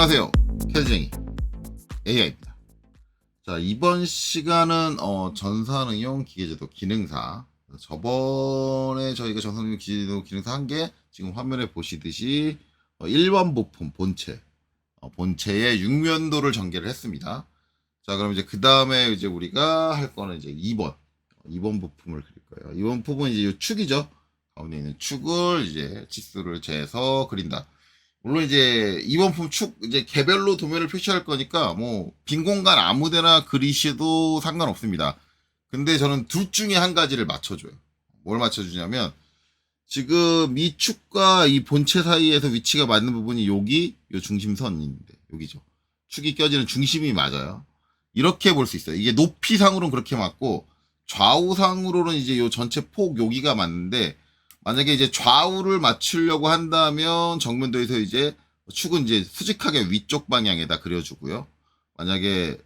안녕하세요. 캐드쟁이 AI입니다. 자, 이번 시간은 전산응용 기계제도 기능사. 저번에 저희가 전산응용 기계제도 기능사 한 게 지금 화면에 보시듯이 1번 부품 본체, 본체의 육면도를 전개를 했습니다. 자, 그럼 이제 그 다음에 이제 우리가 할 거는 이제 2번 부품을 그릴 거예요. 2번 부품은 이제 이 축이죠. 가운데 있는 축을 이제 치수를 재서 그린다. 물론 이제 이번 품 축 이제 개별로 도면을 표시할 거니까 뭐 빈 공간 아무데나 그리셔도 상관없습니다. 근데 저는 둘 중에 한 가지를 맞춰줘요. 뭘 맞춰주냐면 지금 이 축과 이 본체 사이에서 위치가 맞는 부분이 여기 요 중심선인데 여기죠. 축이 껴지는 중심이 맞아요. 이렇게 볼 수 있어요. 이게 높이상으로는 그렇게 맞고 좌우상으로는 이제 요 전체 폭 여기가 맞는데 만약에 이제 좌우를 맞추려고 한다면 정면도에서 이제 축은 이제 수직하게 위쪽 방향에다 그려주고요. 만약에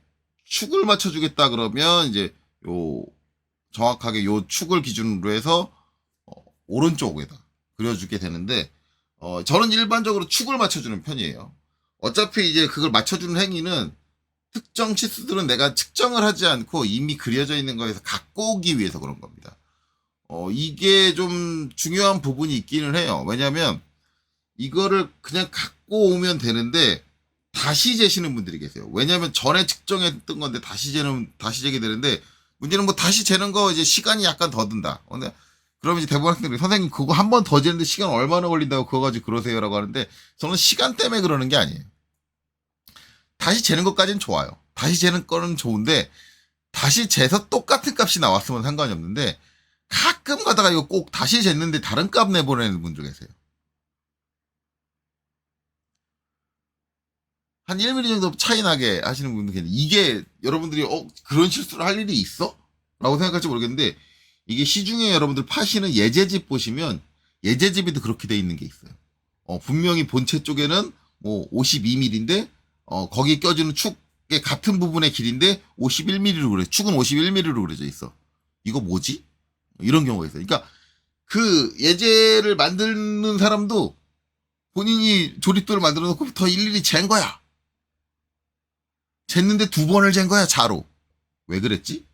축을 맞춰주겠다 그러면 이제 요 정확하게 요 축을 기준으로 해서 오른쪽에다 그려주게 되는데 저는 일반적으로 축을 맞춰주는 편이에요. 어차피 이제 그걸 맞춰주는 행위는 특정 치수들은 내가 측정을 하지 않고 이미 그려져 있는 거에서 갖고 오기 위해서 그런 겁니다. 이게 좀 중요한 부분이 있기는 해요. 왜냐면 이거를 그냥 갖고 오면 되는데 다시 재시는 분들이 계세요. 왜냐면 전에 측정했던 건데 다시 재게 되는데 문제는 뭐 다시 재는 거 이제 시간이 약간 더 든다. 근데 그러면 이제 대부분 학생들이 선생님 그거 한 번 더 재는데 시간 얼마나 걸린다고 그거 가지고 그러세요라고 하는데 저는 시간 때문에 그러는 게 아니에요. 다시 재는 것까지는 좋아요. 다시 재는 거는 좋은데 다시 재서 똑같은 값이 나왔으면 상관이 없는데 가끔 가다가 이거 꼭 다시 쟀는데 다른 값 내보내는 분들 계세요. 한 1mm 정도 차이 나게 하시는 분들 계세요. 이게 여러분들이 그런 실수를 할 일이 있어? 라고 생각할지 모르겠는데 이게 시중에 여러분들 파시는 예제집 보시면 예제집에도 그렇게 돼 있는 게 있어요. 분명히 본체 쪽에는 뭐 52mm인데 거기 껴주는 축의 같은 부분의 길인데 51mm로 그래. 축은 51mm로 그려져 있어. 이거 뭐지? 이런 경우가 있어요. 그러니까 그 예제를 만드는 사람도 본인이 조립도를 만들어 놓고 더 일일이 잰 거야. 쟀는데 두 번을 잰 거야, 자로. 왜 그랬지?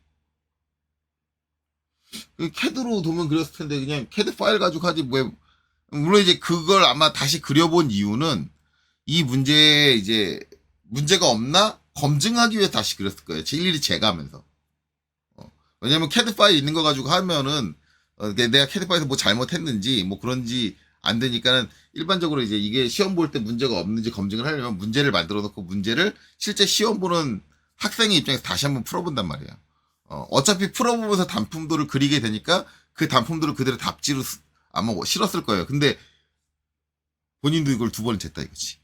그 캐드로 도면 그렸을 텐데 그냥 캐드 파일 가지고 하지 왜. 물론 이제 그걸 아마 다시 그려본 이유는 이 문제에 이제 문제가 없나 검증하기 위해 다시 그렸을 거예요. 일일이 재가면서. 왜냐면 캐드 파일 있는 거 가지고 하면은 내가 캐드 파일에서 뭐 잘못했는지 뭐 그런지 안 되니까는 일반적으로 이제 이게 시험 볼 때 문제가 없는지 검증을 하려면 문제를 만들어 놓고 문제를 실제 시험 보는 학생의 입장에서 다시 한번 풀어본단 말이야. 어차피 풀어보면서 단품도를 그리게 되니까 그 단품도를 그대로 답지로 아마 실었을 거예요. 근데 본인도 이걸 두 번 쟀다 이거지.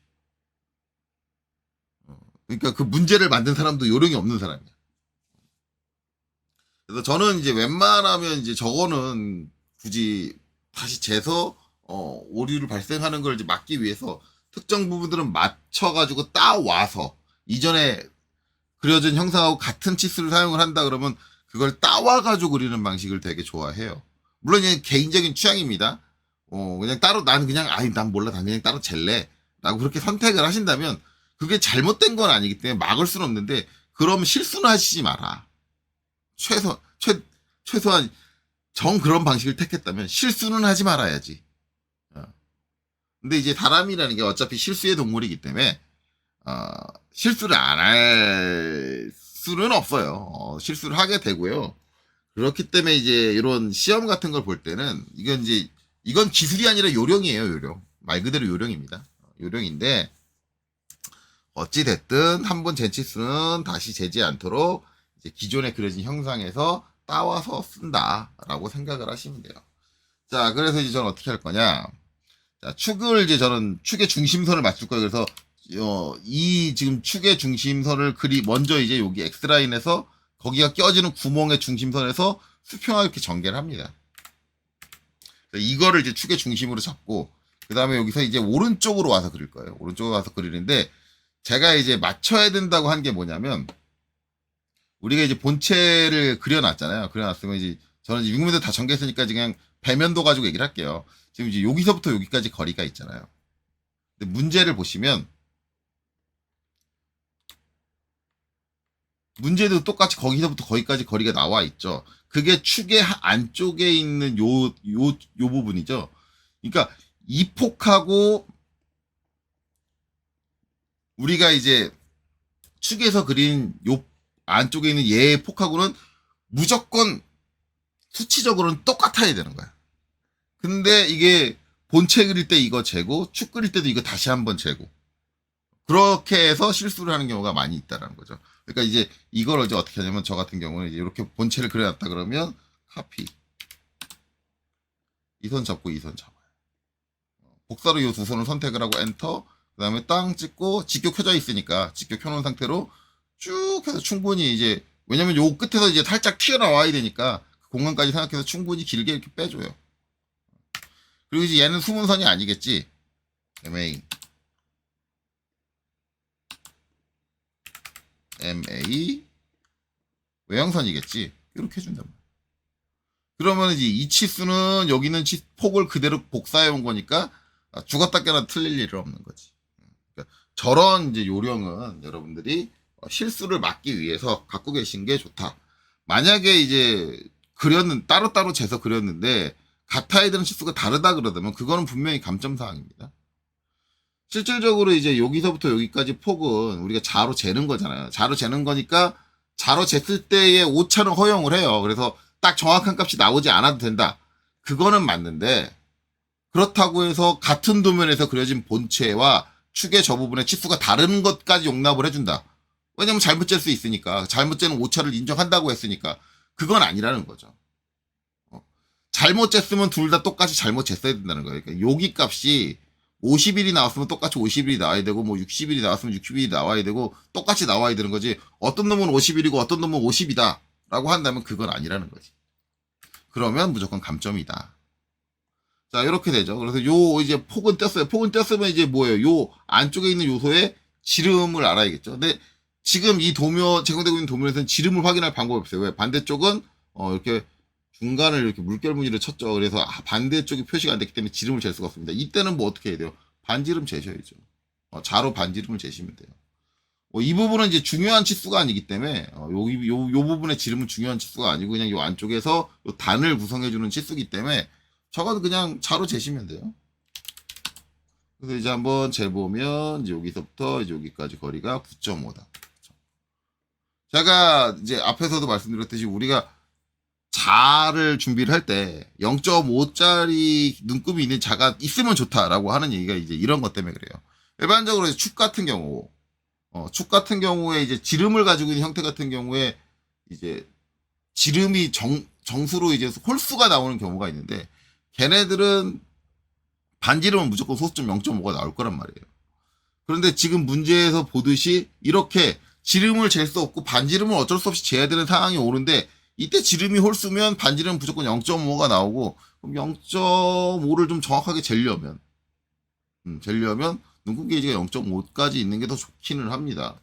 그러니까 그 문제를 만든 사람도 요령이 없는 사람이야. 그래서 저는 이제 웬만하면 이제 저거는 굳이 다시 재서 오류를 발생하는 걸 이제 막기 위해서 특정 부분들은 맞춰가지고 따와서 이전에 그려진 형상하고 같은 치수를 사용을 한다 그러면 그걸 따와가지고 그리는 방식을 되게 좋아해요. 물론 이게 개인적인 취향입니다. 그냥 따로 난 그냥 난 몰라 난 그냥 따로 잴래 라고 그렇게 선택을 하신다면 그게 잘못된 건 아니기 때문에 막을 수는 없는데 그럼 실수는 하시지 마라. 최소한 그런 방식을 택했다면 실수는 하지 말아야지. 근데 이제 사람이라는 게 어차피 실수의 동물이기 때문에 실수를 안 할 수는 없어요. 실수를 하게 되고요. 그렇기 때문에 이제 이런 시험 같은 걸 볼 때는 이건 기술이 아니라 요령이에요. 요령. 말 그대로 요령입니다. 요령인데 어찌 됐든 한 번 잰 치수는 다시 재지 않도록 이제 기존에 그려진 형상에서 따와서 쓴다라고 생각을 하시면 돼요. 자, 그래서 이제 저는 어떻게 할 거냐? 자, 축을 이제 저는 축의 중심선을 맞출 거예요. 그래서 이 지금 축의 중심선을 먼저 이제 여기 X라인에서 거기가 껴지는 구멍의 중심선에서 수평하게 이렇게 전개를 합니다. 이거를 이제 축의 중심으로 잡고 그 다음에 여기서 이제 오른쪽으로 와서 그릴 거예요. 오른쪽으로 와서 그리는데 제가 이제 맞춰야 된다고 한 게 뭐냐면 우리가 이제 본체를 그려놨잖아요. 그려놨으면 이제 저는 이제 육면도 다 전개했으니까 그냥 배면도 가지고 얘기를 할게요. 지금 이제 여기서부터 여기까지 거리가 있잖아요. 근데 문제를 보시면 문제도 똑같이 거기서부터 거기까지 거리가 나와 있죠. 그게 축의 안쪽에 있는 요 부분이죠. 그러니까 이 폭하고 우리가 이제 축에서 그린 요 안쪽에 있는 얘의 폭하고는 무조건 수치적으로는 똑같아야 되는 거야. 근데 이게 본체 그릴 때 이거 재고 축 그릴 때도 이거 다시 한번 재고 그렇게 해서 실수를 하는 경우가 많이 있다는 거죠. 그러니까 이제 이걸 이제 어떻게 하냐면 저 같은 경우는 이제 이렇게 본체를 그려놨다 그러면 카피 이 선 잡고 이 선 잡아요. 복사로 이 두 선을 선택을 하고 엔터 그 다음에 땅 찍고 직교 켜져 있으니까 직교 켜놓은 상태로 쭉 해서 충분히 이제 왜냐면 요 끝에서 이제 살짝 튀어나와야 되니까 그 공간까지 생각해서 충분히 길게 이렇게 빼줘요. 그리고 이제 얘는 수문선이 아니겠지. MA 외형선이겠지. 이렇게 해준단 말이야. 그러면 이제 이 치수는 여기는 폭을 그대로 복사해 온 거니까 죽었다 깨나 틀릴 일은 없는 거지. 그러니까 저런 이제 요령은 여러분들이 실수를 막기 위해서 갖고 계신 게 좋다. 만약에 이제 따로따로 재서 그렸는데 같아야 되는 치수가 다르다 그러다면 그거는 분명히 감점사항입니다. 실질적으로 이제 여기서부터 여기까지 폭은 우리가 자로 재는 거잖아요. 자로 재는 거니까 자로 쟀을 때의 오차는 허용을 해요. 그래서 딱 정확한 값이 나오지 않아도 된다. 그거는 맞는데 그렇다고 해서 같은 도면에서 그려진 본체와 축의 저 부분의 치수가 다른 것까지 용납을 해준다. 왜냐면 잘못 잴 수 있으니까. 잘못 재는 오차를 인정한다고 했으니까. 그건 아니라는 거죠. 잘못 쟀으면 둘 다 똑같이 잘못 쟀어야 된다는 거예요. 그러니까 여기 값이 50일이 나왔으면 똑같이 50일이 나와야 되고 뭐 60일이 나왔으면 60일이 나와야 되고 똑같이 나와야 되는 거지. 어떤 놈은 50일이고 어떤 놈은 50이다 라고 한다면 그건 아니라는 거지. 그러면 무조건 감점이다. 자 이렇게 되죠. 그래서 요 이제 폭은 뗐어요. 폭은 뗐으면 이제 뭐예요? 요 안쪽에 있는 요소의 지름을 알아야겠죠. 근데 지금 이 도면 제공되고 있는 도면에서는 지름을 확인할 방법이 없어요. 왜? 반대쪽은 이렇게 중간을 이렇게 물결 무늬를 쳤죠. 그래서 반대쪽이 표시가 안 됐기 때문에 지름을 잴 수가 없습니다. 이때는 뭐 어떻게 해야 돼요? 반지름 재셔야죠. 자로 반지름을 재시면 돼요. 이 부분은 이제 중요한 치수가 아니기 때문에 요 부분의 지름은 중요한 치수가 아니고 그냥 요 안쪽에서 요 단을 구성해주는 치수기 때문에 저건 그냥 자로 재시면 돼요. 그래서 이제 한번 재보면 이제 여기서부터 이제 여기까지 거리가 9.5다. 제가 이제 앞에서도 말씀드렸듯이 우리가 자를 준비를 할 때 0.5짜리 눈금이 있는 자가 있으면 좋다라고 하는 얘기가 이제 이런 것 때문에 그래요. 일반적으로 축 같은 경우, 축 같은 경우에 이제 지름을 가지고 있는 형태 같은 경우에 이제 지름이 정수로 이제 홀수가 나오는 경우가 있는데 걔네들은 반지름은 무조건 소수점 0.5가 나올 거란 말이에요. 그런데 지금 문제에서 보듯이 이렇게 지름을 잴 수 없고 반지름을 어쩔 수 없이 재야 되는 상황이 오는데 이때 지름이 홀수면 반지름은 무조건 0.5가 나오고 그럼 0.5를 좀 정확하게 재려면 눈금 게이지가 0.5까지 있는 게 더 좋기는 합니다.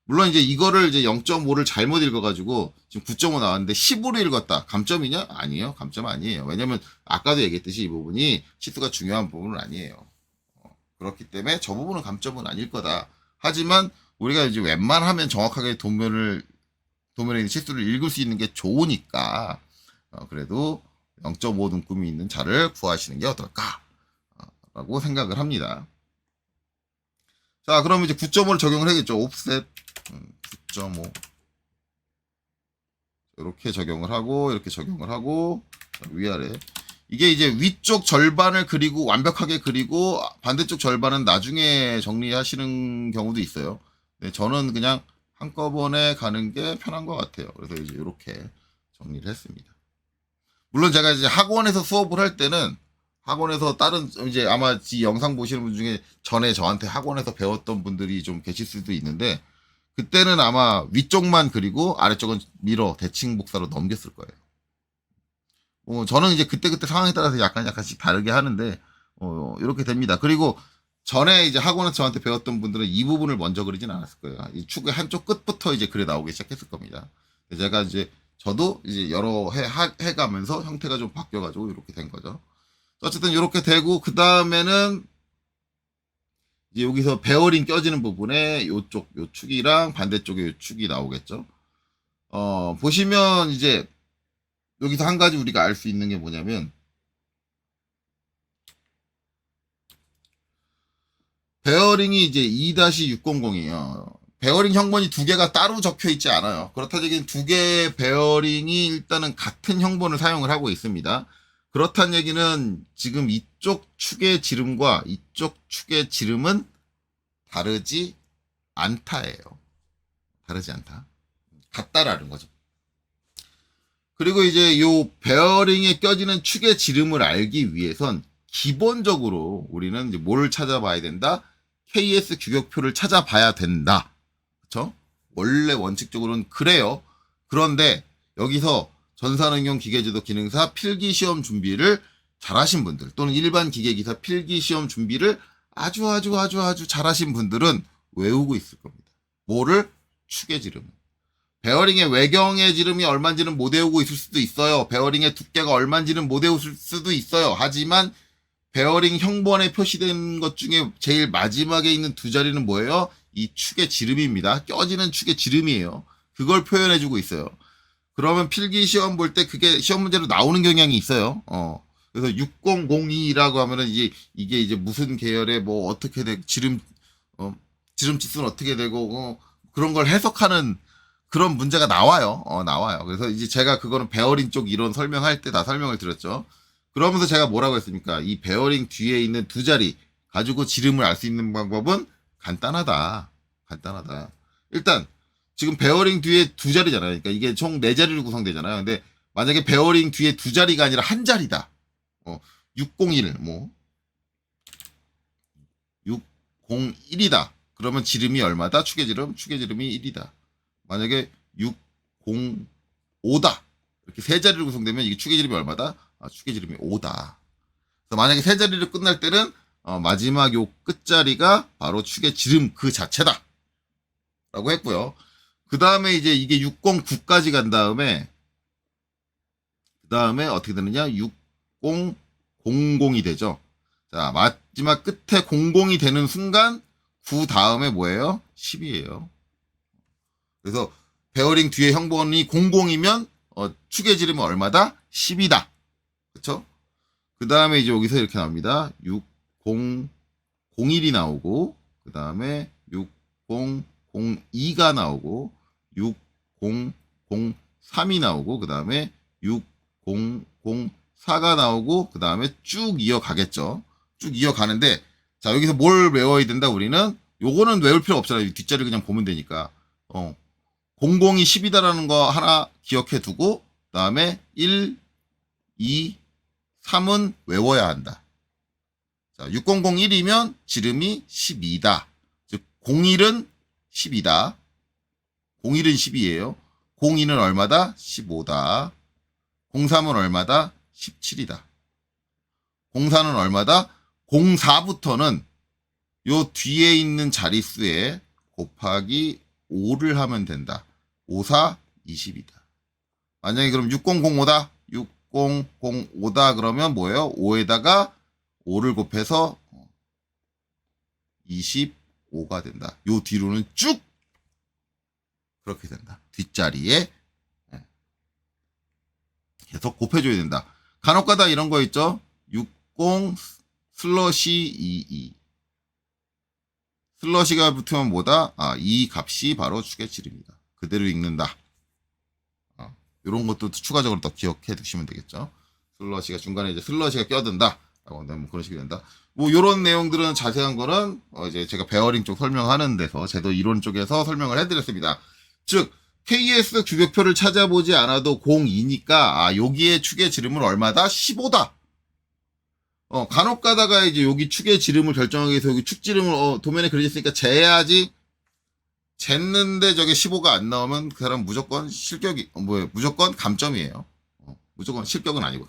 물론 이제 이거를 이제 0.5를 잘못 읽어가지고 지금 9.5 나왔는데 10으로 읽었다. 감점이냐? 아니에요. 감점 아니에요. 왜냐면 아까도 얘기했듯이 이 부분이 치수가 중요한 부분은 아니에요. 그렇기 때문에 저 부분은 감점은 아닐 거다. 하지만 우리가 이제 웬만하면 정확하게 도면에 있는 치수를 읽을 수 있는 게 좋으니까 그래도 0.5 눈금이 있는 자를 구하시는 게 어떨까? 라고 생각을 합니다. 자, 그럼 이제 9.5를 적용을 하겠죠. 옵셋 9.5 이렇게 적용을 하고 이렇게 적용을 하고 위아래 이게 이제 위쪽 절반을 그리고 완벽하게 그리고 반대쪽 절반은 나중에 정리하시는 경우도 있어요. 네, 저는 그냥 한꺼번에 가는 게 편한 것 같아요. 그래서 이제 이렇게 정리를 했습니다. 물론 제가 이제 학원에서 수업을 할 때는 학원에서 다른 이제 아마 이 영상 보시는 분 중에 전에 저한테 학원에서 배웠던 분들이 좀 계실 수도 있는데 그때는 아마 위쪽만 그리고 아래쪽은 미러 대칭 복사로 넘겼을 거예요. 저는 이제 그때그때 상황에 따라서 약간씩 다르게 하는데 이렇게 됩니다. 그리고 전에 이제 학원에서 저한테 배웠던 분들은 이 부분을 먼저 그리진 않았을 거예요. 이 축의 한쪽 끝부터 이제 그려 나오기 시작했을 겁니다. 제가 이제 저도 이제 여러 해 가면서 형태가 좀 바뀌어가지고 이렇게 된 거죠. 어쨌든 이렇게 되고 그 다음에는 이제 여기서 베어링 껴지는 부분에 요쪽 요 축이랑 반대쪽에 요 축이 나오겠죠. 보시면 이제 여기서 한 가지 우리가 알 수 있는 게 뭐냐면 베어링이 이제 2-600이에요. 베어링 형번이 두 개가 따로 적혀 있지 않아요. 그렇다면 두 개의 베어링이 일단은 같은 형번을 사용을 하고 있습니다. 그렇다는 얘기는 지금 이쪽 축의 지름과 이쪽 축의 지름은 다르지 않다예요. 다르지 않다. 같다라는 거죠. 그리고 이제 요 베어링에 껴지는 축의 지름을 알기 위해선 기본적으로 우리는 이제 뭘 찾아봐야 된다? KS 규격표를 찾아봐야 된다. 그쵸? 원래 원칙적으로는 그래요. 그런데 여기서 전산응용 기계제도 기능사 필기시험 준비를 잘하신 분들 또는 일반 기계기사 필기시험 준비를 아주 잘하신 분들은 외우고 있을 겁니다. 뭐를? 축의 지름. 베어링의 외경의 지름이 얼마인지는 못 외우고 있을 수도 있어요. 베어링의 두께가 얼마인지는 못 외울 수도 있어요. 하지만 베어링 형번에 표시된 것 중에 제일 마지막에 있는 두 자리는 뭐예요? 이 축의 지름입니다. 껴지는 축의 지름이에요. 그걸 표현해주고 있어요. 그러면 필기 시험 볼 때 그게 시험 문제로 나오는 경향이 있어요. 그래서 6002라고 하면은 이게 이제 무슨 계열의 뭐 어떻게 돼 지름 치수는 어떻게 되고 그런 걸 해석하는 그런 문제가 나와요. 나와요. 그래서 이제 제가 그거는 베어링 쪽 이론 설명할 때 다 설명을 드렸죠. 그러면서 제가 뭐라고 했습니까? 이 베어링 뒤에 있는 두 자리 가지고 지름을 알 수 있는 방법은 간단하다. 간단하다. 일단 지금 베어링 뒤에 두 자리잖아요. 그러니까 이게 총 네 자리로 구성되잖아요. 근데 만약에 베어링 뒤에 두 자리가 아니라 한 자리다. 601 뭐 601이다. 그러면 지름이 얼마다? 축의 지름이 1이다. 만약에 605다. 이렇게 세 자리로 구성되면 이게 축의 지름이 얼마다? 축의 지름이 5다. 그래서 만약에 세 자리를 끝날 때는 마지막 요 끝자리가 바로 축의 지름 그 자체다. 라고 했고요. 그 다음에 이제 이게 609까지 간 다음에 어떻게 되느냐? 6000이 되죠. 자, 마지막 끝에 00이 되는 순간 9 다음에 뭐예요? 10이에요. 그래서 베어링 뒤에 형번이 00이면 축의 지름은 얼마다? 10이다. 그쵸? 그 다음에 이제 여기서 이렇게 나옵니다. 6001이 나오고 그 다음에 6002가 나오고 6003이 나오고 그 다음에 6004가 나오고 그 다음에 쭉 이어가겠죠. 쭉 이어가는데 자 여기서 뭘 외워야 된다 우리는? 요거는 외울 필요 없잖아요. 뒷자리 그냥 보면 되니까 00이 10이다라는 거 하나 기억해 두고 그 다음에 1, 2, 3은 외워야 한다. 자, 6001이면 지름이 12다. 즉 01은 10이다. 01은 10이에요. 02는 얼마다? 15다. 03은 얼마다? 17이다. 04는 얼마다? 04부터는 요 뒤에 있는 자릿수에 곱하기 5를 하면 된다. 5, 4, 20이다. 만약에 그럼 6005다. 6005다 그러면 뭐예요? 5에다가 5를 곱해서 25가 된다. 요 뒤로는 쭉 그렇게 된다. 뒷자리에 계속 곱해줘야 된다. 간혹가다 이런 거 있죠? 60/22 슬러시가 붙으면 뭐다? 이 값이 바로 축의 지름이다. 그대로 읽는다. 이런 것도 추가적으로 더 기억해 두시면 되겠죠. 슬러시가 중간에 이제 슬러시가 껴든다. 라고 하면 그런 식이 된다. 뭐 요런 내용들은 자세한 거는 이제 제가 베어링 쪽 설명하는 데서 제도 이론 쪽에서 설명을 해드렸습니다. 즉 KS 규격표를 찾아보지 않아도 02니까 여기에 축의 지름은 얼마다? 15다. 간혹 가다가 이제 여기 축의 지름을 결정하기 위해서 여기 축 지름을 도면에 그려졌으니까 재야지. 쟀는데 저게 15가 안 나오면 그 사람 무조건 무조건 감점이에요. 무조건 실격은 아니고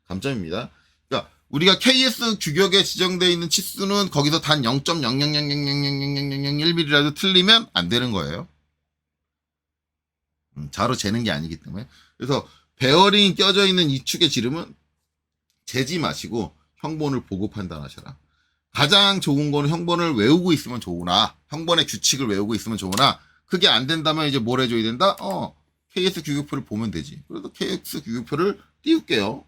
감점입니다. 그러니까 우리가 KS 규격에 지정되어 있는 치수는 거기서 단 0.000000001mm라도 틀리면 안 되는 거예요. 자로 재는 게 아니기 때문에. 그래서 베어링이 껴져 있는 이 축의 지름은 재지 마시고 형번을 보고 판단하셔라. 가장 좋은 거는 형번을 외우고 있으면 좋으나 형번의 규칙을 외우고 있으면 좋으나 그게 안 된다면 이제 뭘 해줘야 된다? KS 규격표를 보면 되지. 그래서 KS 규격표를 띄울게요.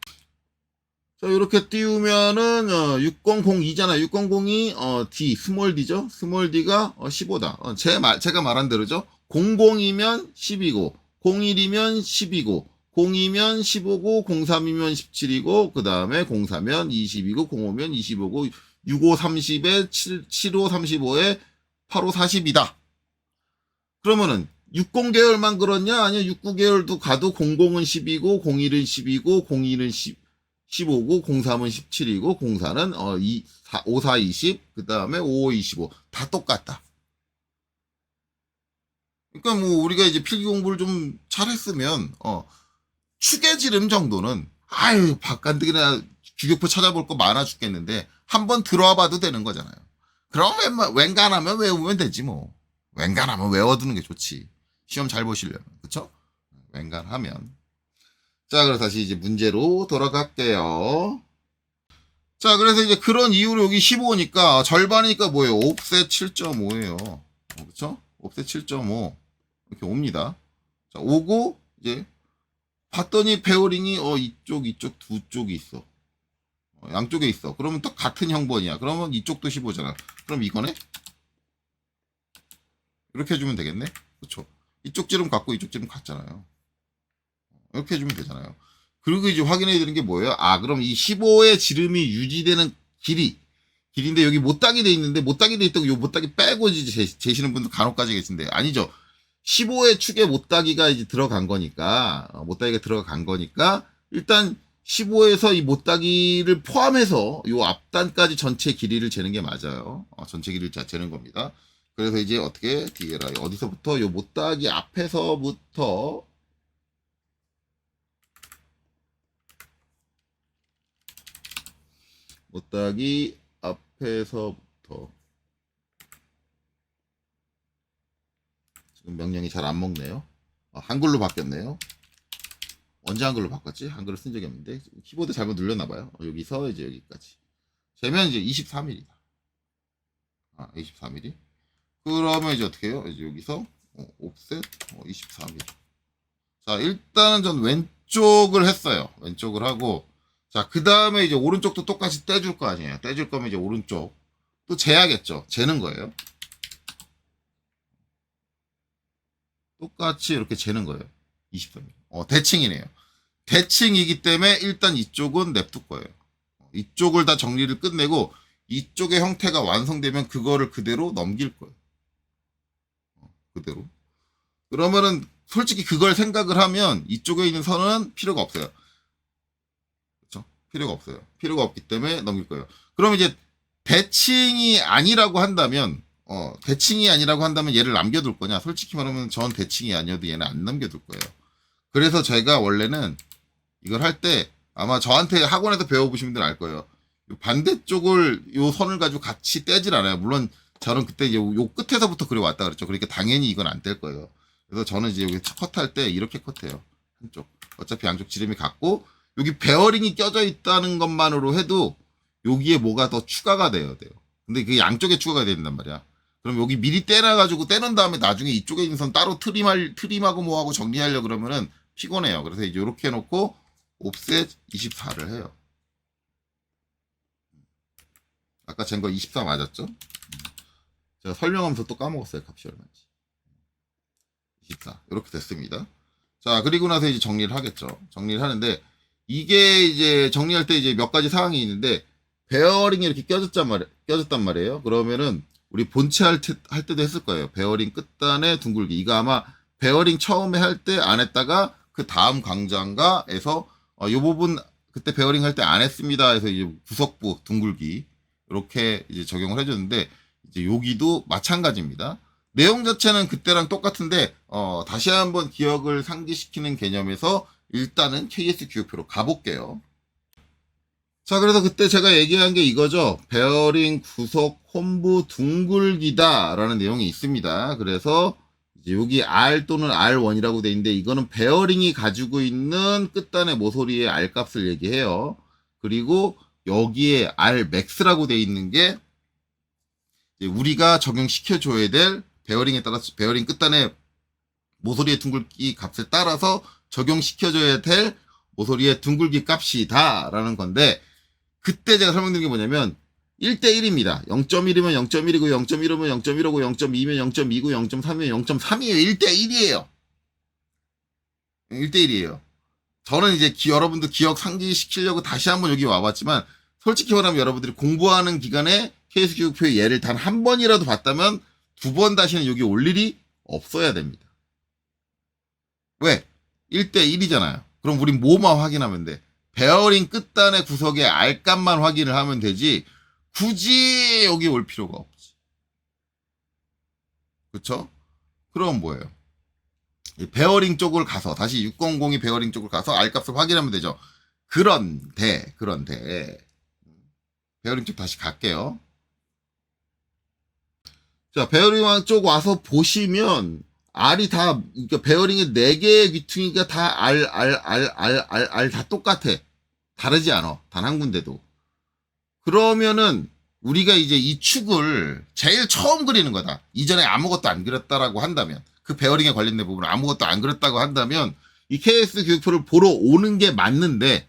자, 이렇게 띄우면은 6002잖아. 6002 D 스몰 D죠. 스몰 D가 15다. 제가 말한 대로죠. 00이면 10이고 01이면 10이고 02면 15고 03이면 17이고 그 다음에 04면 20이고 05면 25고 65 30에 75 35에 85 40이다. 그러면은 60계열만 그렇냐? 아니면 69계열도 가도 00은 10이고 01은 10이고 01은 15고 03은 17이고 04는 54 20, 그 다음에 55 25. 다 똑같다. 그러니까 뭐 우리가 이제 필기 공부를 좀 잘했으면 축의 정도는 아유 바깥이나 규격표 찾아볼 거 많아 죽겠는데 한번 들어와 봐도 되는 거잖아요. 그럼 웬간하면 외우면 되지 뭐. 웬간하면 외워두는 게 좋지. 시험 잘 보시려면. 그쵸? 웬간하면. 자, 그래서 다시 이제 문제로 돌아갈게요. 자, 그래서 이제 그런 이유로 여기 15니까 절반이니까 뭐예요? 옵셋 7.5예요. 그쵸? 옵셋 7.5. 이렇게 옵니다. 자, 오고 이제 봤더니 베어링이 이쪽 두 쪽이 있어. 양쪽에 있어. 그러면 또 같은 형번이야. 그러면 이쪽도 15잖아. 그럼 이거네? 이렇게 해주면 되겠네? 그쵸? 이쪽 지름 같고 이쪽 지름 같잖아요. 이렇게 해주면 되잖아요. 그리고 이제 확인해야 되는 게 뭐예요? 그럼 이 15의 지름이 유지되는 길인데 여기 못따기 돼 있는데 못따기 돼 있다고 요 못따기 빼고 이제 재시는 분들 간혹까지 계신데 아니죠. 15의 축에 못따기가 이제 들어간 거니까 못따기가 들어간 거니까 일단 15에서 이 못따기를 포함해서 요 앞단까지 전체 길이를 재는 게 맞아요. 전체 길이를 재는 겁니다. 그래서 이제 어떻게 DLI 어디서부터 요 못따기 앞에서부터 못따기 앞에서부터 지금 명령이 잘 안 먹네요. 한글로 바뀌었네요. 언제 한글로 바꿨지? 한글을 쓴 적이 없는데 키보드 잘못 눌렸나봐요. 여기서 이제 여기까지 재면 이제 23mm. 23mm. 그러면 이제 어떻게 해요? 이제 여기서 옵셋 24mm. 자, 일단은 전 왼쪽을 했어요. 왼쪽을 하고 자, 그 다음에 이제 오른쪽도 똑같이 떼줄 거 아니에요. 떼줄 거면 이제 오른쪽 또 재야겠죠. 재는 거예요. 똑같이 이렇게 재는 거예요. 23mm. 대칭이네요. 대칭이기 때문에 일단 이쪽은 냅둘 거예요. 이쪽을 다 정리를 끝내고 이쪽의 형태가 완성되면 그거를 그대로 넘길 거예요. 그대로. 그러면은 솔직히 그걸 생각을 하면 이쪽에 있는 선은 필요가 없어요. 그렇죠? 필요가 없어요. 필요가 없기 때문에 넘길 거예요. 그럼 이제 대칭이 아니라고 한다면 얘를 남겨둘 거냐? 솔직히 말하면 전 대칭이 아니어도 얘는 안 남겨둘 거예요. 그래서 제가 원래는 이걸 할 때 아마 저한테 학원에서 배워보신 분들은 알 거예요. 반대쪽을 요 선을 가지고 같이 떼질 않아요. 물론 저는 그때 이제 요 끝에서부터 그래 왔다 그랬죠. 그러니까 당연히 이건 안 뗄 거예요. 그래서 저는 이제 여기 컷할 때 이렇게 컷해요. 한쪽. 어차피 양쪽 지름이 같고 여기 베어링이 껴져 있다는 것만으로 해도 여기에 뭐가 더 추가가 돼요. 근데 그 양쪽에 추가가 된단 말이야. 그럼 여기 미리 떼놔가지고 떼놓은 다음에 나중에 이쪽에 있는 선 따로 트림하고 뭐하고 정리하려 그러면은 피곤해요. 그래서 이제 이렇게 해놓고 옵셋 24를 해요. 아까 잰 거 24 맞았죠? 제가 설명하면서 또 까먹었어요. 값이 얼마인지. 24. 이렇게 됐습니다. 자, 그리고 나서 이제 정리를 하겠죠. 정리를 하는데, 이게 이제 정리할 때 이제 몇 가지 사항이 있는데, 베어링이 이렇게 껴졌단 말이에요. 그러면은, 우리 본체 할 때도 했을 거예요. 베어링 끝단에 둥글기. 이거 아마 베어링 처음에 할 때 안 했다가, 그 다음 강좌인가에서, 요 부분, 그때 베어링 할 때 안 했습니다. 해서 이제 구석부 둥글기. 이렇게 이제 적용을 해줬는데, 이제 여기도 마찬가지입니다. 내용 자체는 그때랑 똑같은데 다시 한번 기억을 상기시키는 개념에서 일단은 KS 규격표로 가볼게요. 자, 그래서 그때 제가 얘기한 게 이거죠. 베어링 구석 홈부 둥글기다 라는 내용이 있습니다. 그래서 이제 여기 R 또는 R1이라고 돼 있는데 이거는 베어링이 가지고 있는 끝단의 모서리의 R 값을 얘기해요. 그리고 여기에 R max라고 돼 있는 게 우리가 적용시켜줘야 될 베어링에 따라서 베어링 끝단의 모서리의 둥글기 값에 따라서 적용시켜줘야 될 모서리의 둥글기 값이다 라는 건데, 그때 제가 설명드린 게 뭐냐면 1대1입니다. 0.1이면 0.1이고 0.15면 0.15고 0.2면 0.2고 0.3이면 0.3이에요. 1대1이에요. 1대1이에요. 저는 이제 여러분들 기억 상기시키려고 다시 한번 여기 와봤지만, 솔직히 말하면 여러분들이 공부하는 기간에 KS 교육표의 예를 단 한 번이라도 봤다면 2번 다시는 여기 올 일이 없어야 됩니다. 왜? 1대1이잖아요. 그럼 우린 뭐만 확인하면 돼? 베어링 끝단의 구석의 R값만 확인을 하면 되지, 굳이 여기 올 필요가 없지. 그쵸? 그럼 뭐예요? 베어링 쪽을 가서, 다시 600이 베어링 쪽을 가서 R값을 확인하면 되죠. 그런데, 베어링 쪽 다시 갈게요. 자, 베어링 쪽 와서 보시면, R이 다, 그러니까 베어링의 4개의 귀퉁이가 다 R 다 똑같아. 다르지 않아. 단 한 군데도. 그러면은, 우리가 이제 이 축을 제일 처음 그리는 거다. 이전에 아무것도 안 그렸다라고 한다면, 그 베어링에 관련된 부분을 아무것도 안 그렸다고 한다면, 이 KS 교육표를 보러 오는 게 맞는데,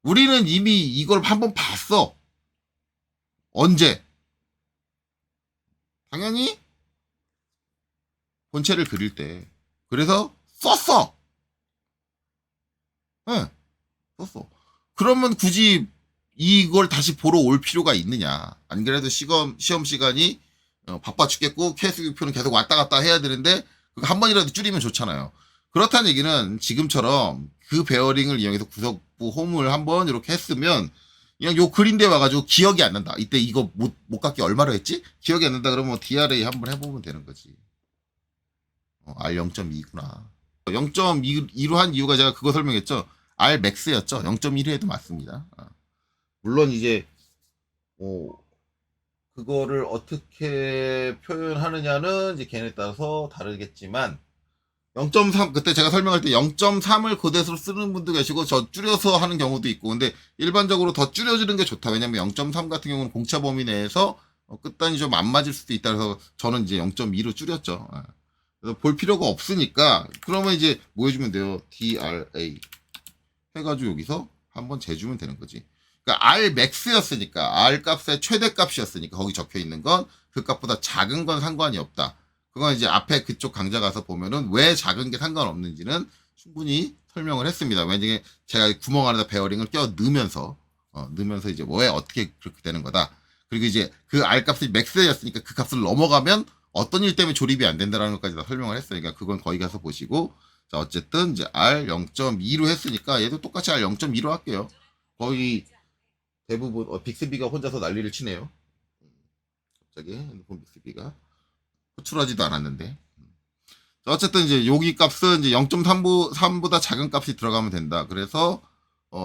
우리는 이미 이걸 한번 봤어. 언제? 당연히 본체를 그릴 때. 그래서 썼어. 네, 썼어. 그러면 굳이 이걸 다시 보러 올 필요가 있느냐? 안 그래도 시험 시간이 바빠 죽겠고 KS 교육표는 계속 왔다 갔다 해야 되는데, 그거 한 번이라도 줄이면 좋잖아요. 그렇다는 얘기는 지금처럼 그 베어링을 이용해서 구석부 홈을 한번 이렇게 했으면, 그냥 요 그린데 와가지고 기억이 안 난다. 이때 이거 못 깎기 얼마로 했지? 기억이 안 난다 그러면 DRA 한번 해보면 되는 거지. R 0.2구나. 0.2로 한 이유가 제가 그거 설명했죠. R max였죠. 0.1 해도 맞습니다. 물론 이제 그거를 어떻게 표현하느냐는 이제 걔네에 따라서 다르겠지만, 0.3, 그때 제가 설명할 때 0.3을 고대수로 쓰는 분도 계시고, 저 줄여서 하는 경우도 있고, 근데 일반적으로 더 줄여주는 게 좋다. 왜냐면 0.3 같은 경우는 공차 범위 내에서 끝단이 좀 안 맞을 수도 있다. 그래서 저는 이제 0.2로 줄였죠. 그래서 볼 필요가 없으니까, 그러면 이제 뭐 해주면 돼요? DRA. 해가지고 여기서 한번 재주면 되는 거지. 그러니까 R max였으니까, R 값의 최대 값이었으니까, 거기 적혀 있는 건 그 값보다 작은 건 상관이 없다. 그건 이제 앞에 그쪽 강좌 가서 보면은 왜 작은 게 상관없는지는 충분히 설명을 했습니다. 왜냐면 제가 구멍 안에다 베어링을 껴 넣으면서 이제 왜 어떻게 그렇게 되는 거다. 그리고 이제 그 R 값이 맥스였으니까 그 값을 넘어가면 어떤 일 때문에 조립이 안 된다라는 것까지 다 설명을 했어요. 그러니까 그건 거기 가서 보시고, 자, 어쨌든 이제 R 0.2로 했으니까 얘도 똑같이 R 0.2로 할게요. 거의 대부분 빅스비가 혼자서 난리를 치네요. 갑자기 핸드폰 빅스비가 호출하지도 않았는데. 어쨌든 이제 여기 값은 이제 0.3보다 작은 값이 들어가면 된다. 그래서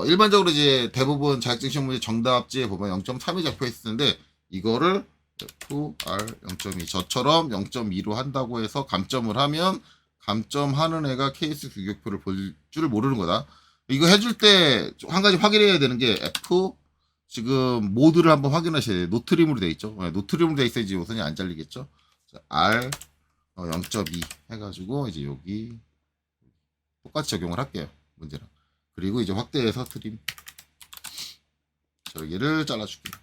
일반적으로 이제 대부분 자격증 시험 문제 정답지에 보면 0.3이 적혀 있었는데, 이거를 FR 0.2 저처럼 0.2로 한다고 해서 감점을 하면, 감점하는 애가 KS 규격표를 볼 줄 모르는 거다. 이거 해줄 때 한 가지 확인해야 되는 게, F 지금 모드를 한번 확인하셔야 돼요. 노트림으로 돼 있죠. 노트림으로 돼 있어야지 우선이 안 잘리겠죠. 자, R 0.2 해가지고 이제 여기 똑같이 적용을 할게요. 문제랑. 그리고 이제 확대해서 트림 저기를 잘라줄게요.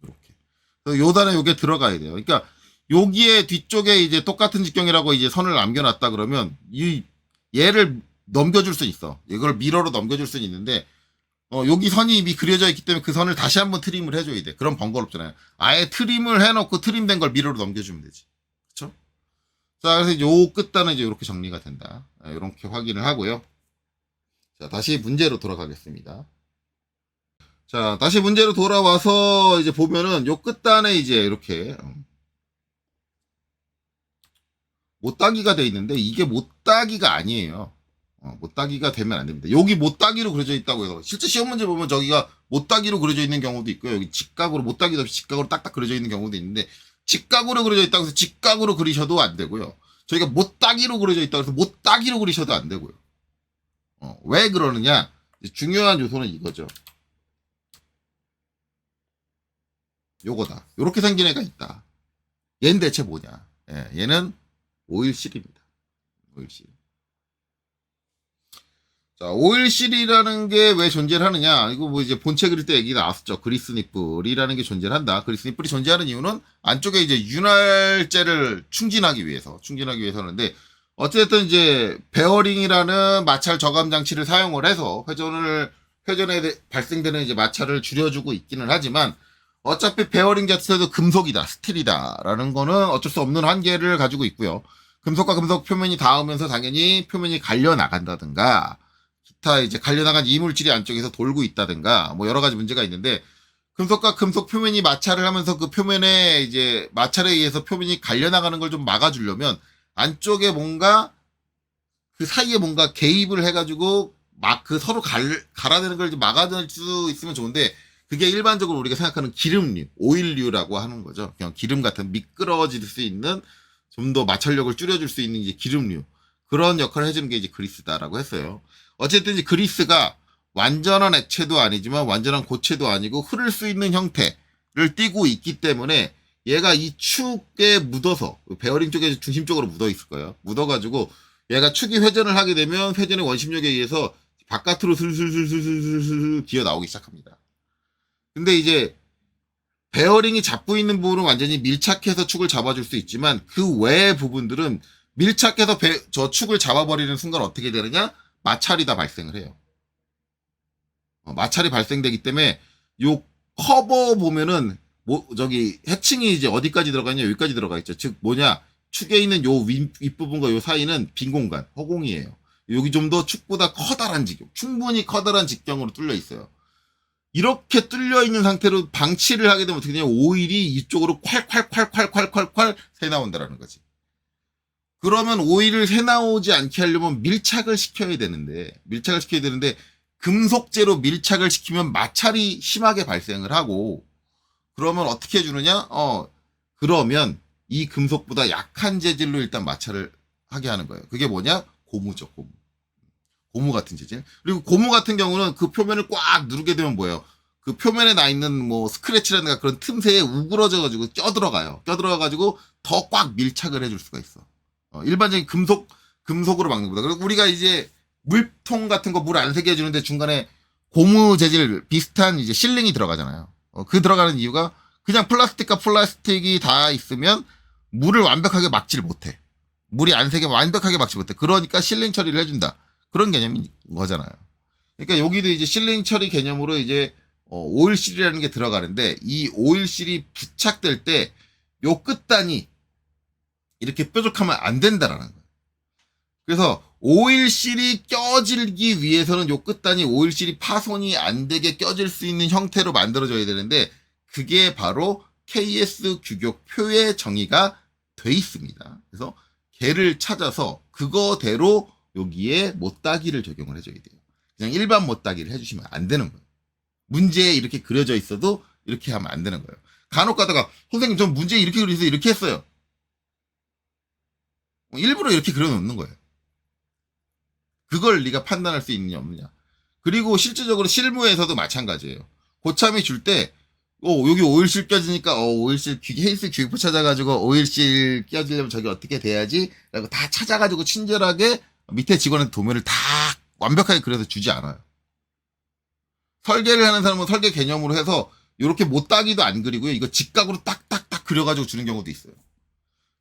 이렇게. 요 단에 요게 들어가야 돼요. 그러니까 여기에 뒤쪽에 이제 똑같은 직경이라고 이제 선을 남겨놨다 그러면 이 얘를 넘겨줄 수 있어. 이걸 미러로 넘겨줄 수는 있는데, 여기 선이 이미 그려져 있기 때문에 그 선을 다시 한번 트림을 해줘야 돼. 그럼 번거롭잖아요. 아예 트림을 해놓고 트림된 걸 미러로 넘겨주면 되지. 그쵸? 자, 그래서 요 끝단은 이제 이렇게 정리가 된다. 이렇게 확인을 하고요. 자, 다시 문제로 돌아가겠습니다. 자, 다시 문제로 돌아와서 이제 보면은 요 끝단에 이제 이렇게 못따기가 돼 있는데, 이게 못따기가 아니에요. 못따기가 되면 안 됩니다. 여기 못따기로 그려져 있다고 해서, 실제 시험 문제 보면 저기가 못따기로 그려져 있는 경우도 있고요. 여기 직각으로, 못따기도 없이 직각으로 딱딱 그려져 있는 경우도 있는데, 직각으로 그려져 있다고 해서 직각으로 그리셔도 안 되고요. 저희가 못따기로 그려져 있다고 해서 못따기로 그리셔도 안 되고요. 왜 그러느냐? 중요한 요소는 이거죠. 요거다. 요렇게 생긴 애가 있다. 얘는 대체 뭐냐? 예, 얘는 오일실입니다. 오일실. 자, 오일실이라는 게 왜 존재를 하느냐? 이거 뭐 이제 본체 그릴 때 얘기 나왔었죠. 그리스 니플이라는 게 존재를 한다. 그리스 니플이 존재하는 이유는 안쪽에 이제 윤활제를 충진하기 위해서 하는데, 어쨌든 이제 베어링이라는 마찰 저감 장치를 사용을 해서 회전에 발생되는 이제 마찰을 줄여주고 있기는 하지만, 어차피 베어링 자체도 금속이다, 스틸이다라는 거는 어쩔 수 없는 한계를 가지고 있고요. 금속과 금속 표면이 닿으면서 당연히 표면이 갈려 나간다든가, 기타 이제 갈려나간 이물질이 안쪽에서 돌고 있다든가 뭐 여러 가지 문제가 있는데, 금속과 금속 표면이 마찰을 하면서 그 표면에 이제 마찰에 의해서 표면이 갈려나가는 걸 좀 막아주려면 안쪽에 뭔가 그 사이에 뭔가 개입을 해가지고 막 그 서로 갈아내는 걸 좀 막아줄 수 있으면 좋은데, 그게 일반적으로 우리가 생각하는 기름류, 오일류라고 하는 거죠. 그냥 기름 같은 미끄러질 수 있는, 좀 더 마찰력을 줄여줄 수 있는 이제 기름류, 그런 역할을 해주는 게 이제 그리스다라고 했어요. 어쨌든 이제 그리스가 완전한 액체도 아니지만 완전한 고체도 아니고 흐를 수 있는 형태를 띠고 있기 때문에 얘가 이 축에 묻어서, 베어링 쪽에 중심 쪽으로 묻어 있을 거예요. 묻어가지고 얘가 축이 회전을 하게 되면 회전의 원심력에 의해서 바깥으로 슬슬슬슬슬슬 기어 나오기 시작합니다. 근데 이제 베어링이 잡고 있는 부분은 완전히 밀착해서 축을 잡아줄 수 있지만, 그 외의 부분들은 밀착해서 저 축을 잡아버리는 순간 어떻게 되느냐? 마찰이 다 발생을 해요. 마찰이 발생되기 때문에 요 커버 보면은 저기 해칭이 이제 어디까지 들어가냐? 여기까지 들어가 있죠. 즉 뭐냐? 축에 있는 요 윗부분과 요 사이는 빈 공간, 허공이에요. 여기 좀 더 축보다 커다란 지경, 충분히 커다란 직경으로 뚫려 있어요. 이렇게 뚫려 있는 상태로 방치를 하게 되면 어떻게 되냐? 오일이 이쪽으로 콸콸콸콸콸콸콸 새 나온다라는 거지. 그러면 오일을 새 나오지 않게 하려면 밀착을 시켜야 되는데, 금속재로 밀착을 시키면 마찰이 심하게 발생을 하고, 그러면 어떻게 해주느냐? 그러면 이 금속보다 약한 재질로 일단 마찰을 하게 하는 거예요. 그게 뭐냐? 고무죠, 고무. 고무 같은 재질. 그리고 고무 같은 경우는 그 표면을 꽉 누르게 되면 뭐예요? 그 표면에 나 있는 뭐 스크래치라든가 그런 틈새에 우그러져가지고 껴들어가요. 껴들어가가지고 더 꽉 밀착을 해줄 수가 있어. 일반적인 금속으로 막는 것보다. 그리고 우리가 이제 물통 같은 거 물 안 새게 해주는데 중간에 고무 재질 비슷한 이제 실링이 들어가잖아요. 그 들어가는 이유가 그냥 플라스틱과 플라스틱이 다 있으면 물을 완벽하게 막지를 못해. 물이 안 새게 완벽하게 막지 못해. 그러니까 실링 처리를 해준다. 그런 개념인 거잖아요. 그러니까 여기도 이제 실링 처리 개념으로 이제 오일실이라는 게 들어가는데, 이 오일실이 부착될 때 요 끝단이 이렇게 뾰족하면 안 된다라는 거예요. 그래서 오일실이 껴질기 위해서는 요 끝단이 오일실이 파손이 안 되게 껴질 수 있는 형태로 만들어져야 되는데, 그게 바로 KS 규격표에 정의가 돼 있습니다. 그래서 걔를 찾아서 그거대로 여기에 못따기를 적용을 해줘야 돼요. 그냥 일반 못따기를 해주시면 안 되는 거예요. 문제에 이렇게 그려져 있어도 이렇게 하면 안 되는 거예요. 간혹 가다가 선생님 전 문제에 이렇게 그려서 이렇게 했어요. 일부러 이렇게 그려놓는 거예요. 그걸 네가 판단할 수 있느냐 없느냐. 그리고 실질적으로 실무에서도 마찬가지예요. 고참이 줄 때 여기 오일실 껴지니까 오일실 헤이스 규격표 찾아가지고 오일실 껴지려면 저기 어떻게 돼야지 라고 다 찾아가지고 친절하게 밑에 직원한테 도면을 다 완벽하게 그려서 주지 않아요. 설계를 하는 사람은 설계 개념으로 해서 이렇게 못따기도 안 그리고요. 이거 직각으로 딱딱딱 그려가지고 주는 경우도 있어요.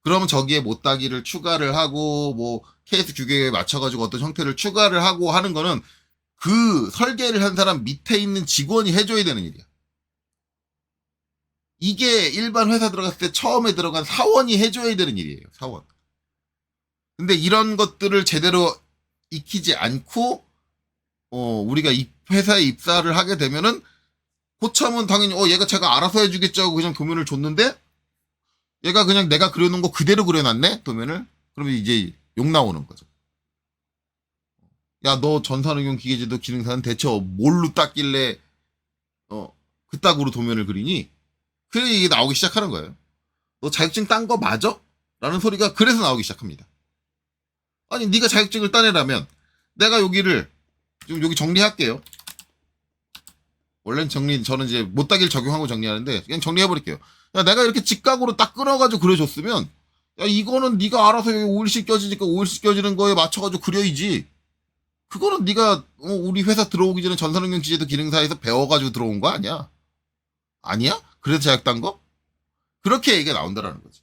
그러면 저기에 못따기를 추가를 하고 뭐 케이스 규격에 맞춰가지고 어떤 형태를 추가를 하고 하는 거는 그 설계를 한 사람 밑에 있는 직원이 해줘야 되는 일이야. 이게 일반 회사 들어갔을 때 처음에 들어간 사원이 해줘야 되는 일이에요. 사원. 근데 이런 것들을 제대로 익히지 않고 우리가 회사에 입사를 하게 되면은 고참은 당연히 얘가 제가 알아서 해주겠죠 하고 그냥 도면을 줬는데, 얘가 그냥 내가 그려놓은 거 그대로 그려놨네 도면을. 그러면 이제 욕 나오는 거죠. 야, 너 전산응용 기계제도 기능사는 대체 뭘로 땄길래 그따구로 도면을 그리니? 그래 이게 나오기 시작하는 거예요. 너 자격증 딴 거 맞아? 라는 소리가 그래서 나오기 시작합니다. 아니 네가 자격증을 따내라면 내가 여기를 좀 여기 정리할게요. 원래는 저는 이제 못따기를 적용하고 정리하는데 그냥 정리해버릴게요. 야, 내가 이렇게 직각으로 딱 끊어가지고 그려줬으면 야, 이거는 네가 알아서 여기 OLC 껴지니까 OLC 껴지는 거에 맞춰가지고 그려야지. 그거는 네가 우리 회사 들어오기 전에 전산응용 기재도 기능사에서 배워가지고 들어온 거 아니야? 아니야? 그래서 자격 딴 거? 그렇게 얘기가 나온다라는 거지.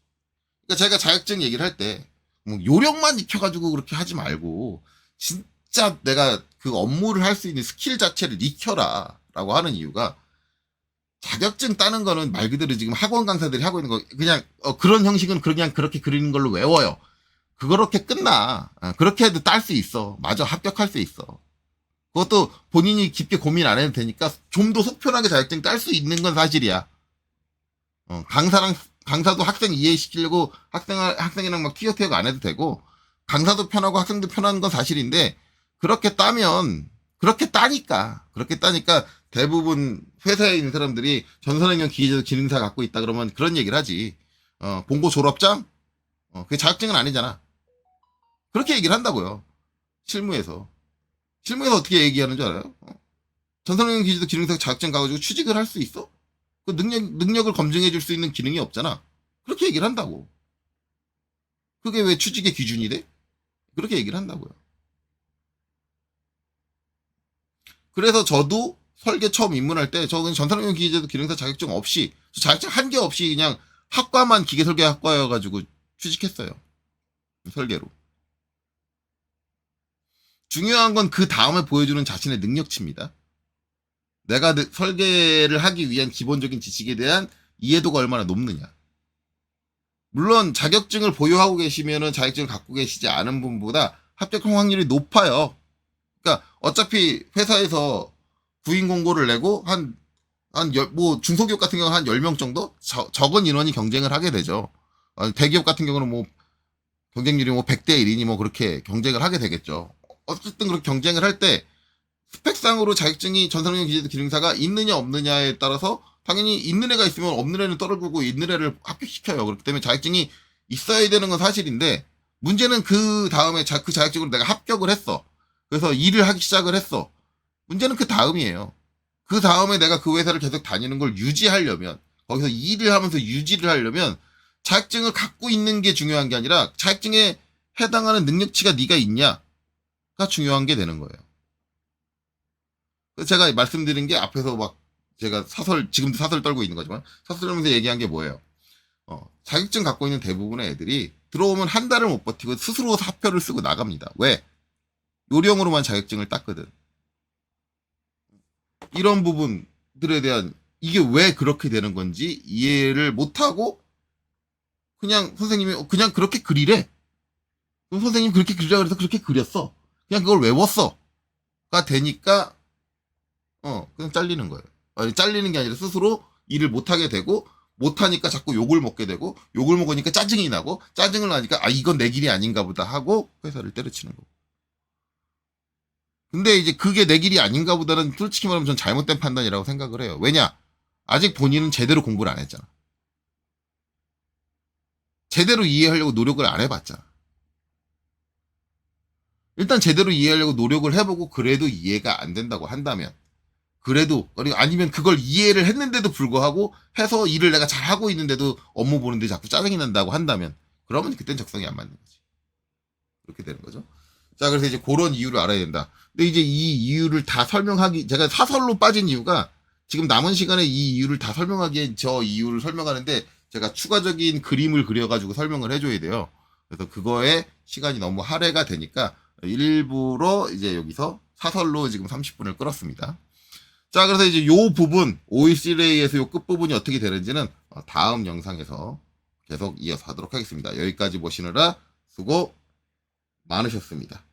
그러니까 제가 자격증 얘기를 할 때 뭐 요령만 익혀가지고 그렇게 하지 말고 진짜 내가 그 업무를 할 수 있는 스킬 자체를 익혀라라고 하는 이유가 자격증 따는 거는 말 그대로 지금 학원 강사들이 하고 있는 거 그냥 그런 형식은 그냥 그렇게 그리는 걸로 외워요. 그렇게 끝나. 그렇게 해도 딸 수 있어. 맞아, 합격할 수 있어. 그것도 본인이 깊게 고민 안 해도 되니까 좀 더 속편하게 자격증 딸 수 있는 건 사실이야. 강사도 학생 이해시키려고 학생이랑 막 티격태격 안 해도 되고, 강사도 편하고 학생도 편한 건 사실인데, 그렇게 따니까 대부분 회사에 있는 사람들이 전산응용 기계제도 기능사 갖고 있다 그러면 그런 얘기를 하지. 본고 졸업장? 그게 자격증은 아니잖아. 그렇게 얘기를 한다고요. 실무에서 어떻게 얘기하는 줄 알아요? 전산응용 기계제도 기능사 자격증 가가지고 취직을 할 수 있어? 그 능력을 검증해 줄 수 있는 기능이 없잖아. 그렇게 얘기를 한다고. 그게 왜 취직의 기준이 돼? 그렇게 얘기를 한다고요. 그래서 저도 설계 처음 입문할 때 저는 전산응용 기계제도 기능사 자격증 없이 자격증 한 개 없이 그냥 학과만 기계설계학과여가지고 취직했어요. 설계로. 중요한 건 그 다음에 보여주는 자신의 능력치입니다. 내가 설계를 하기 위한 기본적인 지식에 대한 이해도가 얼마나 높느냐. 물론 자격증을 보유하고 계시면은 자격증을 갖고 계시지 않은 분보다 합격할 확률이 높아요. 그러니까 어차피 회사에서 구인 공고를 내고 뭐 중소기업 같은 경우는 한 10명 정도 적은 인원이 경쟁을 하게 되죠. 대기업 같은 경우는 뭐 경쟁률이 뭐 100대 1이니 뭐 그렇게 경쟁을 하게 되겠죠. 어쨌든 그렇게 경쟁을 할 때 스펙상으로 자격증이 전산응용 기계제도 기능사가 있느냐 없느냐에 따라서 당연히 있는 애가 있으면 없는 애는 떨어지고 있는 애를 합격시켜요. 그렇기 때문에 자격증이 있어야 되는 건 사실인데 문제는 그 다음에 그 자격증으로 내가 합격을 했어. 그래서 일을 하기 시작을 했어. 문제는 그 다음이에요. 그 다음에 내가 그 회사를 계속 다니는 걸 유지하려면 거기서 일을 하면서 유지를 하려면 자격증을 갖고 있는 게 중요한 게 아니라 자격증에 해당하는 능력치가 네가 있냐가 중요한 게 되는 거예요. 제가 말씀드린 게 앞에서 막 제가 지금도 사설 떨고 있는 거지만 사설 떨면서 얘기한 게 뭐예요? 자격증 갖고 있는 대부분의 애들이 들어오면 한 달을 못 버티고 스스로 사표를 쓰고 나갑니다. 왜? 요령으로만 자격증을 땄거든. 이런 부분들에 대한 이게 왜 그렇게 되는 건지 이해를 못하고 그냥 선생님이 그냥 그렇게 그리래. 그럼 선생님 그렇게 그리라 그래서 그렇게 그렸어. 그냥 그걸 외웠어가 되니까 그냥 잘리는 거예요. 아니, 잘리는 게 아니라 스스로 일을 못하게 되고 못하니까 자꾸 욕을 먹게 되고 욕을 먹으니까 짜증이 나고 짜증을 나니까 이건 내 길이 아닌가 보다 하고 회사를 때려치는 거고. 근데 이제 그게 내 길이 아닌가 보다는 솔직히 말하면 전 잘못된 판단이라고 생각을 해요. 왜냐? 아직 본인은 제대로 공부를 안 했잖아. 제대로 이해하려고 노력을 안 해봤잖아. 일단 제대로 이해하려고 노력을 해보고 그래도 이해가 안 된다고 한다면 그래도 아니면 그걸 이해를 했는데도 불구하고 해서 일을 내가 잘하고 있는데도 업무 보는데 자꾸 짜증이 난다고 한다면 그러면 그땐 적성이 안 맞는 거지. 그렇게 되는 거죠. 자, 그래서 이제 그런 이유를 알아야 된다. 근데 이제 이 이유를 다 제가 사설로 빠진 이유가 지금 남은 시간에 이 이유를 다 설명하기엔 저 이유를 설명하는데 제가 추가적인 그림을 그려가지고 설명을 해줘야 돼요. 그래서 그거에 시간이 너무 할애가 되니까 일부러 이제 여기서 사설로 지금 30분을 끌었습니다. 자, 그래서 이제 요 부분, OECLA에서 요 끝부분이 어떻게 되는지는 다음 영상에서 계속 이어서 하도록 하겠습니다. 여기까지 보시느라 수고 많으셨습니다.